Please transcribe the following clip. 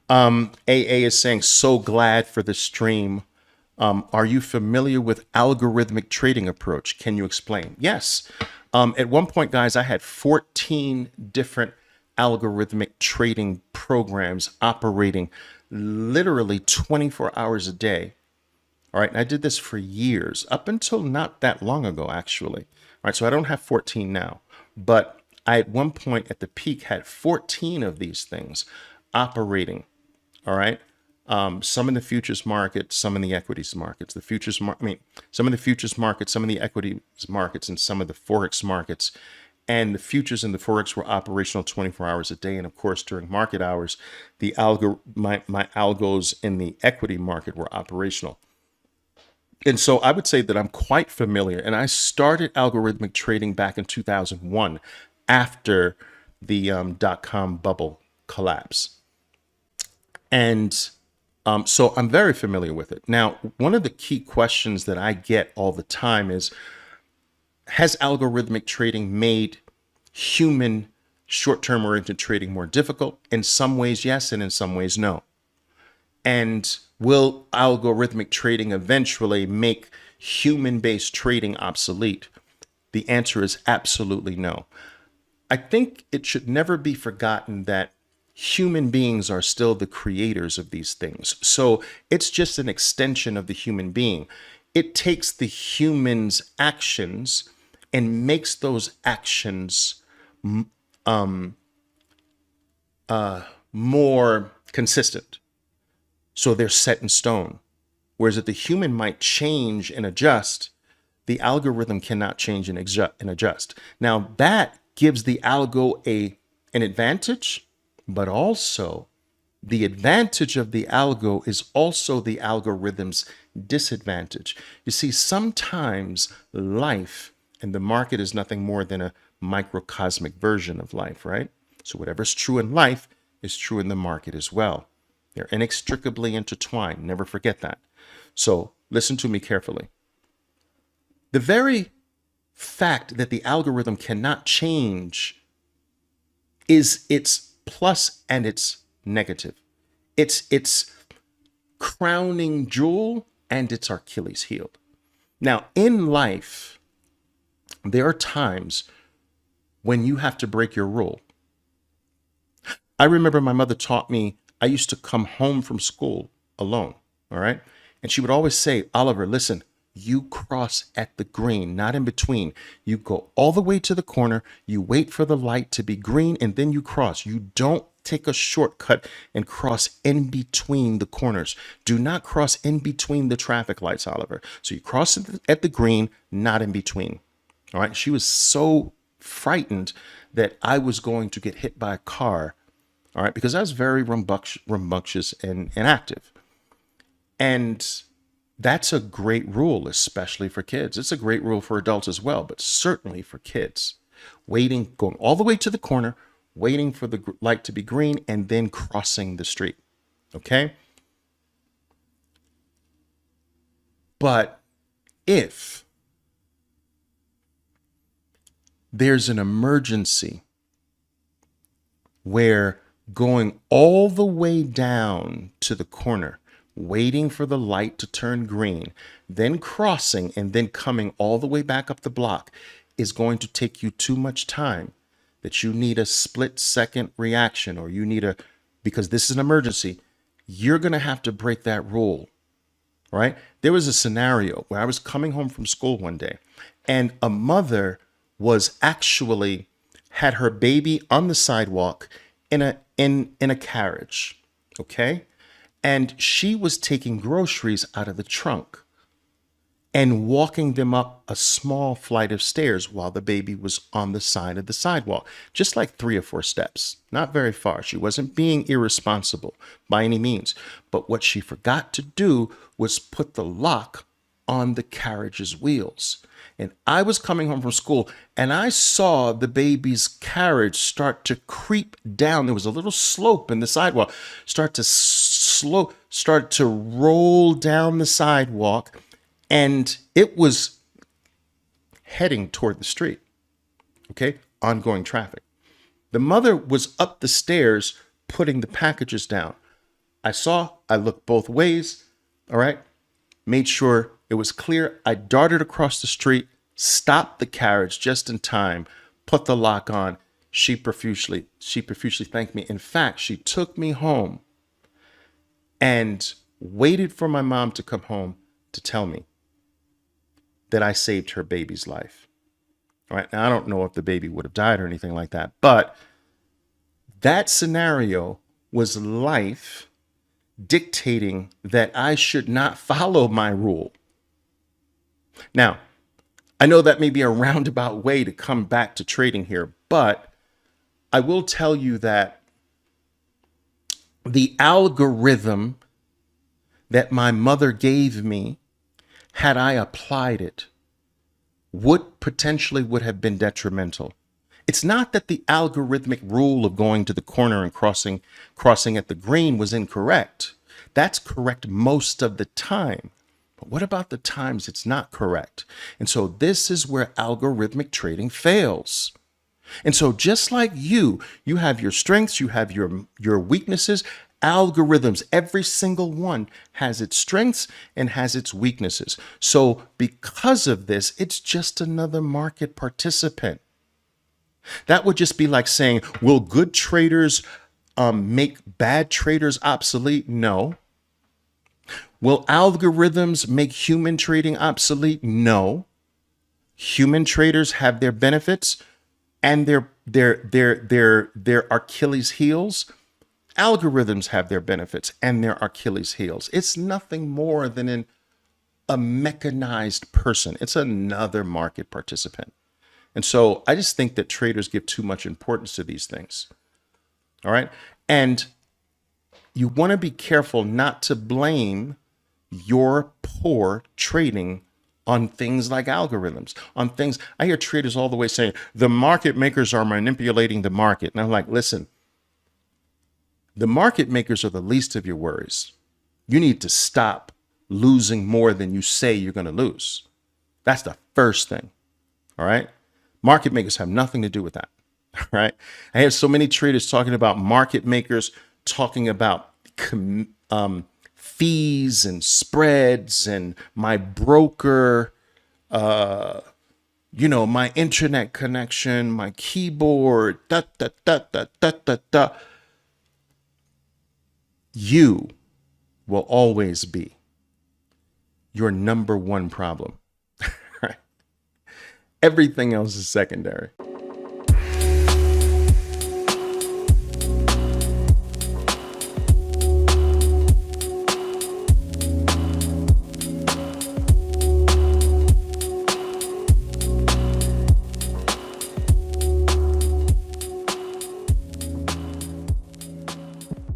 AA is saying, so glad for the stream. Are you familiar with algorithmic trading approach? Can you explain? Yes. At one point, guys, I had 14 different algorithmic trading programs operating literally 24 hours a day. All right. And I did this for years, up until not that long ago, actually. All right. So I don't have 14 now, but I at one point at the peak had 14 of these things operating. All right. Some in the futures market, some in the equities markets, some in the futures market, some in the equities markets, and some of the Forex markets. And the futures and the Forex were operational 24 hours a day. And of course, during market hours, my algos in the equity market were operational. And so I would say that I'm quite familiar. And I started algorithmic trading back in 2001 after the dot-com bubble collapse. And so I'm very familiar with it. Now, one of the key questions that I get all the time is, has algorithmic trading made human short-term oriented trading more difficult? In some ways, yes, and in some ways, no. And will algorithmic trading eventually make human-based trading obsolete? The answer is absolutely no. I think it should never be forgotten that human beings are still the creators of these things. So it's just an extension of the human being. It takes the human's actions and makes those actions more consistent. So they're set in stone. Whereas if the human might change and adjust, the algorithm cannot change and adjust. Now that gives the algo an advantage, but also the advantage of the algo is also the algorithm's disadvantage. You see, sometimes life and the market is nothing more than a microcosmic version of life, right? So whatever's true in life is true in the market as well. They're inextricably intertwined. Never forget that. So listen to me carefully. The very fact that the algorithm cannot change is its plus and its negative. It's its crowning jewel and its Achilles heel. Now, in life, there are times when you have to break your rule. I remember my mother taught me, I used to come home from school alone, all right? And she would always say, Oliver, listen, you cross at the green, not in between. You go all the way to the corner, you wait for the light to be green, and then you cross. You don't take a shortcut and cross in between the corners. Do not cross in between the traffic lights, Oliver. So you cross at the green, not in between. All right. She was so frightened that I was going to get hit by a car. All right. Because I was very rambunctious and active. And that's a great rule, especially for kids. It's a great rule for adults as well, but certainly for kids. Waiting, going all the way to the corner, waiting for the light to be green, and then crossing the street. Okay? But if there's an emergency where going all the way down to the corner, waiting for the light to turn green, then crossing and then coming all the way back up the block is going to take you too much time, that you need a split-second reaction, or you need because this is an emergency, you're going to have to break that rule, right? There was a scenario where I was coming home from school one day, and a mother was actually had her baby on the sidewalk in a carriage, okay? And she was taking groceries out of the trunk and walking them up a small flight of stairs while the baby was on the side of the sidewalk, just like 3 or 4 steps, not very far. She wasn't being irresponsible by any means. But what she forgot to do was put the lock on the carriage's wheels. And I was coming home from school and I saw the baby's carriage start to creep down. There was a little slope in the sidewalk, start to roll down the sidewalk, and it was heading toward the street. Okay, ongoing traffic. The mother was up the stairs putting the packages down. I looked both ways. All right. Made sure it was clear. I darted across the street, stopped the carriage just in time, put the lock on. She profusely thanked me. In fact, she took me home and waited for my mom to come home to tell me that I saved her baby's life. All right. Now, I don't know if the baby would have died or anything like that, but that scenario was life dictating that I should not follow my rule. Now, I know that may be a roundabout way to come back to trading here, but I will tell you that the algorithm that my mother gave me, had I applied it, would have been detrimental. It's not that the algorithmic rule of going to the corner and crossing at the green was incorrect. That's correct most of the time. But what about the times it's not correct? And so this is where algorithmic trading fails. And so just like you have your strengths, you have your weaknesses. Algorithms, every single one has its strengths and has its weaknesses. So because of this, it's just another market participant. That would just be like saying, will good traders make bad traders obsolete? No. Will algorithms make human trading obsolete? No. Human traders have their benefits and their Achilles heels. Algorithms have their benefits and their Achilles heels. It's nothing more than a mechanized person. It's another market participant. And so I just think that traders give too much importance to these things. All right. And you want to be careful not to blame your poor trading on things like algorithms, on things. I hear traders all the way saying the market makers are manipulating the market. And I'm like, listen, the market makers are the least of your worries. You need to stop losing more than you say you're going to lose. That's the first thing. All right. Market makers have nothing to do with that. All right. I have so many traders talking about market makers, talking about fees and spreads and my broker, my internet connection, my keyboard, You will always be your number one problem. Everything else is secondary.